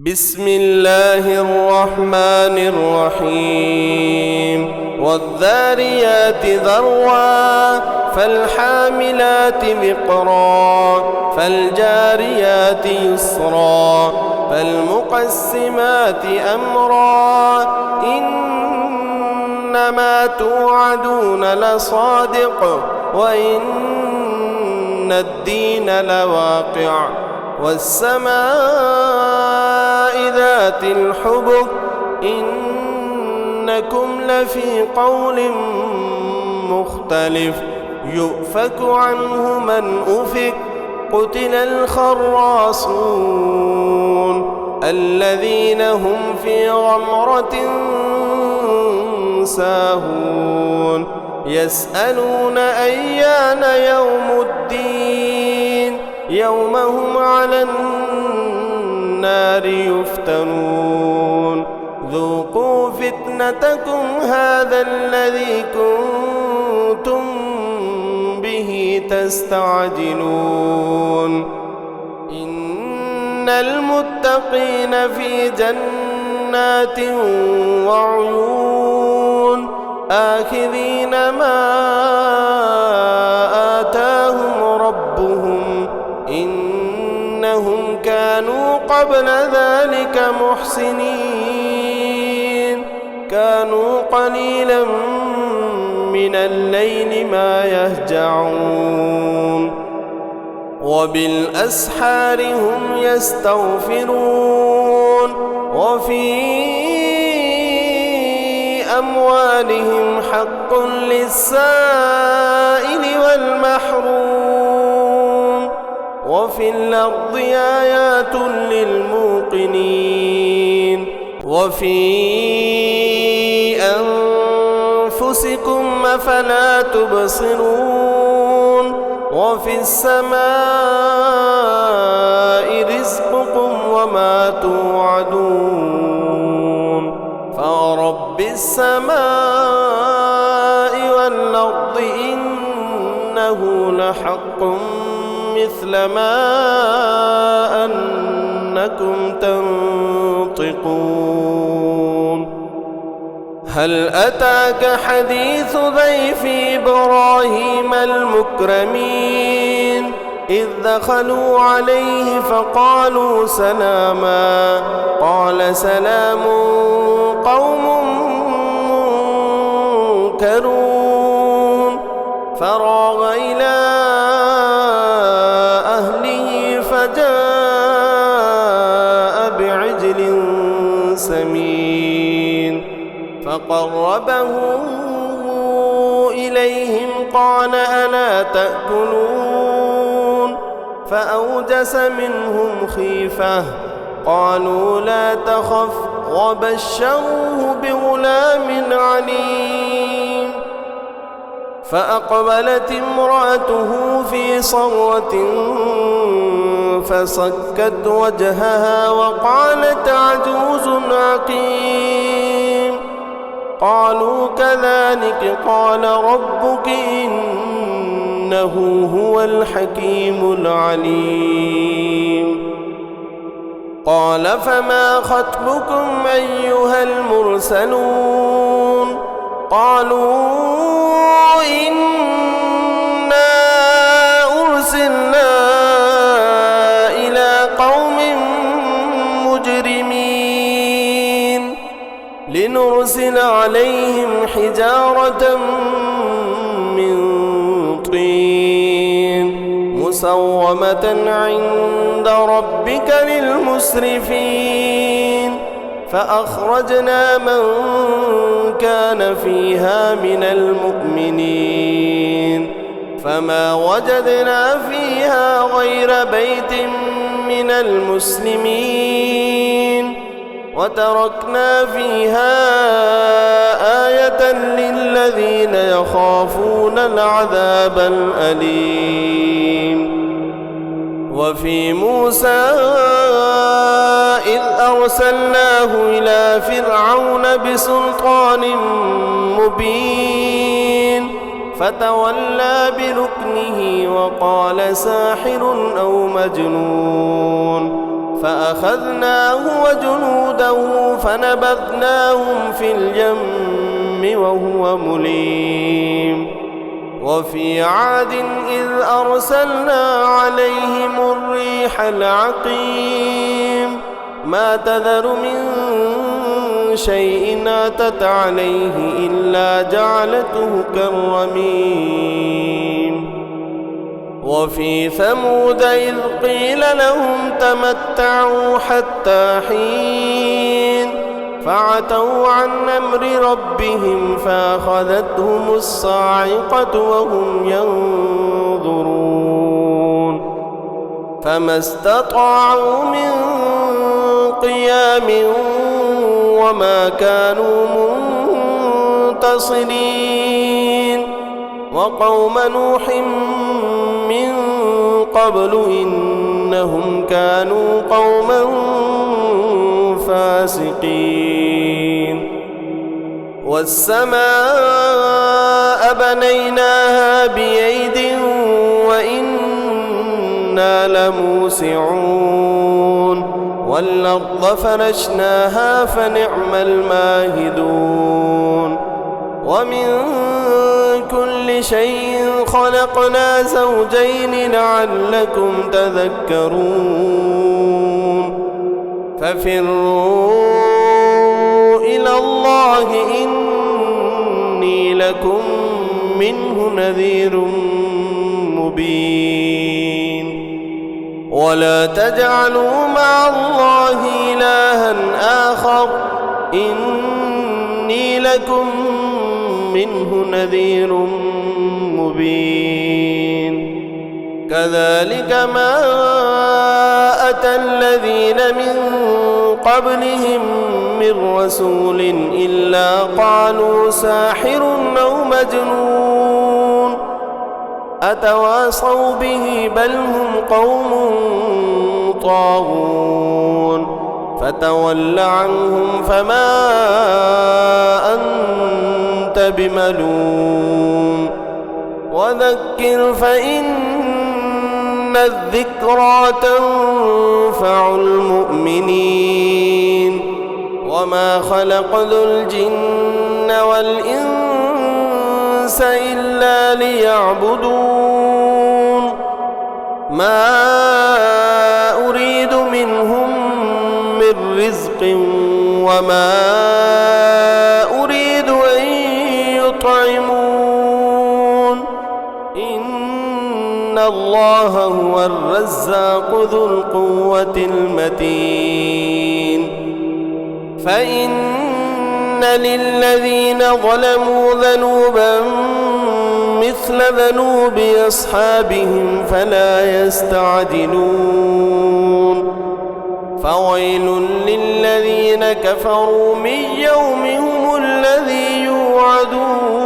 بسم الله الرحمن الرحيم والذاريات ذروا فالحاملات وقرا فالجاريات يسرا فالمقسمات أمرا إنما توعدون لصادق وإن الدين لواقع والسماء ذات الحبك إنكم لفي قول مختلف يؤفك عنه من أفك قتل الخراصون الذين هم في غمرة ساهون يسألون أيان يوم الدين يوم هم على النار يفتنون ذوقوا فتنتكم هذا الذي كنتم به تستعجلون إن المتقين في جنات وعيون آخذين ما آتاهم ربهم إنهم كانوا قبل ذلك محسنين كانوا قليلا من الليل ما يهجعون وبالأسحار هم يستغفرون وفي أموالهم حق للسائل والمحروم وفي الأرض آيات للموقنين وفي أنفسكم أفلا تبصرون وفي السماء رزقكم وما توعدون فرب السماء والأرض إنه لحق مثل ما أنكم تنطقون هل أتاك حديث ضيف إبراهيم المكرمين إذ دخلوا عليه فقالوا سلاما قال سلام قوم منكرون فراغ إلى أهله فجاء بعجل سمين فقربه إليهم قال ألا تأكلون فأوجس منهم خيفة قالوا لا تخف وبشروه بغلام عليم فأقبلت امرأته في صرة فصكت وجهها وقالت عجوز عقيم قالوا كذلك قال ربك إنه هو الحكيم العليم قال فما خطبكم أيها المرسلون قالوا إنا أرسلنا إلى قوم مجرمين لنرسل عليهم حجارة من طين مسومة عند ربك للمسرفين فأخرجنا من كان فيها من المؤمنين فما وجدنا فيها غير بيت من المسلمين وتركنا فيها آية للذين يخافون العذاب الأليم وفي موسى إذ أرسلناه إلى فرعون بسلطان مبين فتولى بركنه وقال ساحر أو مجنون فأخذناه وجنوده فنبذناهم في اليم وهو مليم. وفي عاد إذ أرسلنا عليهم الريح العقيم ما تذر من شيء أتت عليه إلا جعلته كالرميم. وفي ثمود إذ قيل لهم تمتعوا حتى حين فعتوا عن أمر ربهم فأخذتهم الصاعقة وهم ينظرون فما استطاعوا من قيام وما كانوا منتصرين. وقوم نوح من قبل إنهم كانوا قوما فاسقين. والسماء بنيناها بأيد وإنا لموسعون والأرض فرشناها فنعم الماهدون. ومن كل شيء خلقنا زوجين لعلكم تذكرون. ففروا إلى الله إني لكم منه نذير مبين. ولا تجعلوا مع الله إلها آخر إني لكم منه نذير مبين. كذلك ما أتى الذين من قبلهم من رسول إلا قالوا ساحر أو مجنون أتواصوا به بل هم قوم طاغون. فتول عنهم فما أنت بملوم وذكر فإن الذكرى تنفع المؤمنين. وما خلقت الجن والإنس إلا ليعبدون ما أريد منهم من رزق وما أريد أن يطعمون إن الله هو الرزاق ذو القوة المتين. فإن للذين ظلموا ذنوبا مثل ذنوب أصحابهم فلا يستعجلون. فويل للذين كفروا من يومهم الذي يوعدون.